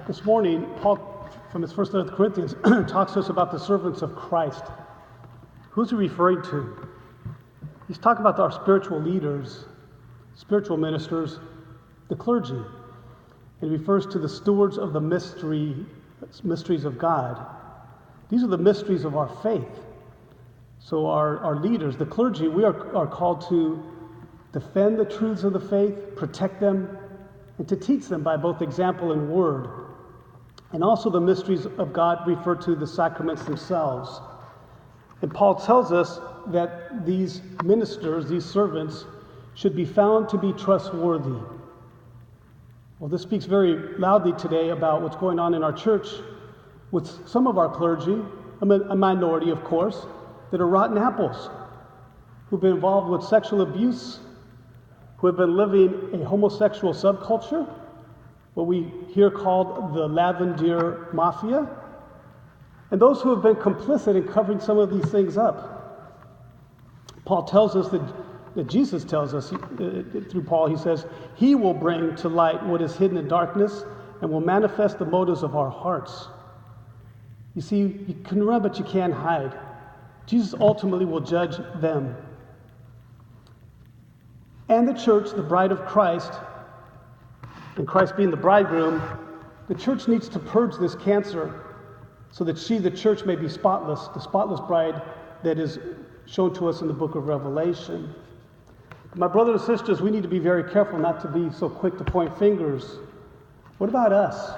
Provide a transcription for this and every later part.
This morning, Paul, from his first letter to Corinthians, talks to us about the servants of Christ. Who's he referring to? He's talking about our spiritual leaders, spiritual ministers, the clergy. It refers to the stewards of the mysteries of God. These are the mysteries of our faith. So our leaders, the clergy, we are called to defend the truths of the faith, protect them, and to teach them by both example and word. And also the mysteries of God refer to the sacraments themselves. And Paul tells us that these ministers, these servants, should be found to be trustworthy. Well, this speaks very loudly today about what's going on in our church with some of our clergy, a minority, of course, that are rotten apples, who've been involved with sexual abuse, who have been living a homosexual subculture, what we hear called the Lavender Mafia, and those who have been complicit in covering some of these things up. Paul tells us that Jesus tells us, through Paul, he says, he will bring to light what is hidden in darkness and will manifest the motives of our hearts. You see, you can run, but you can't hide. Jesus ultimately will judge them. And the church, the bride of Christ, and Christ being the bridegroom, the church needs to purge this cancer so that she, the church, may be spotless, the spotless bride that is shown to us in the book of Revelation. My brothers and sisters, we need to be very careful not to be so quick to point fingers. What about us?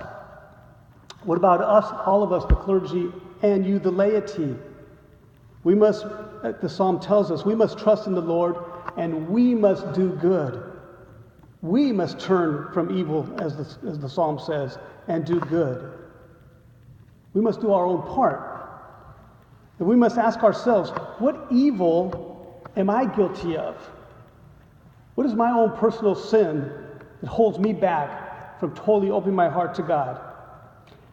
What about us, all of us, the clergy, and you, the laity? We must, the psalm tells us, we must trust in the Lord, and we must do good. We must turn from evil, as the psalm says, and do good. We must do our own part. And we must ask ourselves, what evil am I guilty of? What is my own personal sin that holds me back from totally opening my heart to God?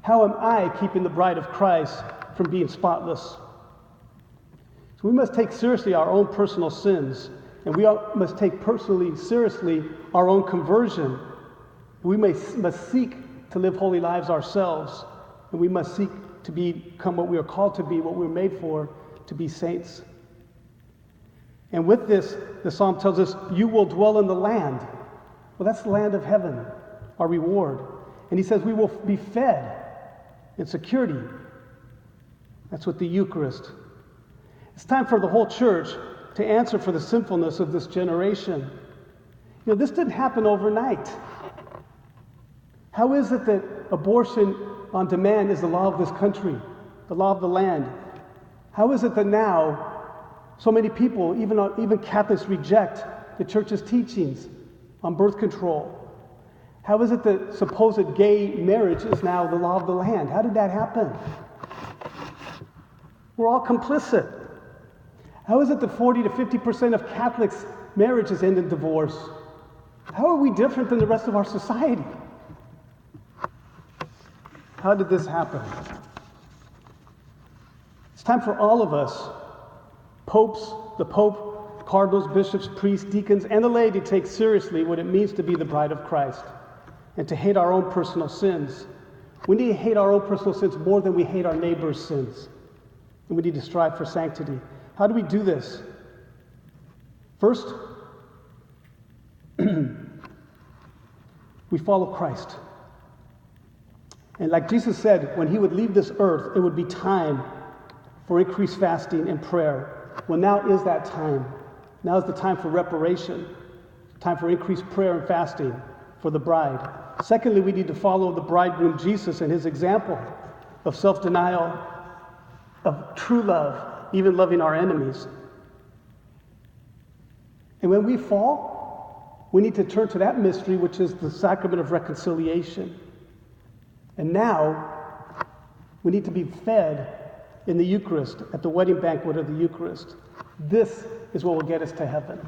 How am I keeping the bride of Christ from being spotless? So we must take seriously our own personal sins, and we must take seriously our own conversion. We must seek to live holy lives ourselves, and we must seek to become what we are called to be, what we're made for, to be saints. And with this, the psalm tells us, you will dwell in the land. Well, that's the land of heaven, our reward. And he says we will be fed in security. That's what the Eucharist. It's time for the whole church to answer for the sinfulness of this generation. You know, this didn't happen overnight. How is it that abortion on demand is the law of this country, the law of the land? How is it that now so many people, even Catholics, reject the church's teachings on birth control? How is it that supposed gay marriage is now the law of the land? How did that happen? We're all complicit. How is it that 40 to 50% of Catholics' marriages end in divorce? How are we different than the rest of our society? How did this happen? It's time for all of us, popes, the Pope, cardinals, bishops, priests, deacons, and the laity, to take seriously what it means to be the bride of Christ and to hate our own personal sins. We need to hate our own personal sins more than we hate our neighbor's sins. And we need to strive for sanctity. How do we do this? First, we follow Christ. And like Jesus said, when he would leave this earth, it would be time for increased fasting and prayer. Well, now is that time. Now is the time for reparation, time for increased prayer and fasting for the bride. Secondly, we need to follow the bridegroom Jesus and his example of self-denial, of true love, even loving our enemies. And when we fall, we need to turn to that mystery, which is the sacrament of reconciliation. And now, we need to be fed in the Eucharist, at the wedding banquet of the Eucharist. This is what will get us to heaven.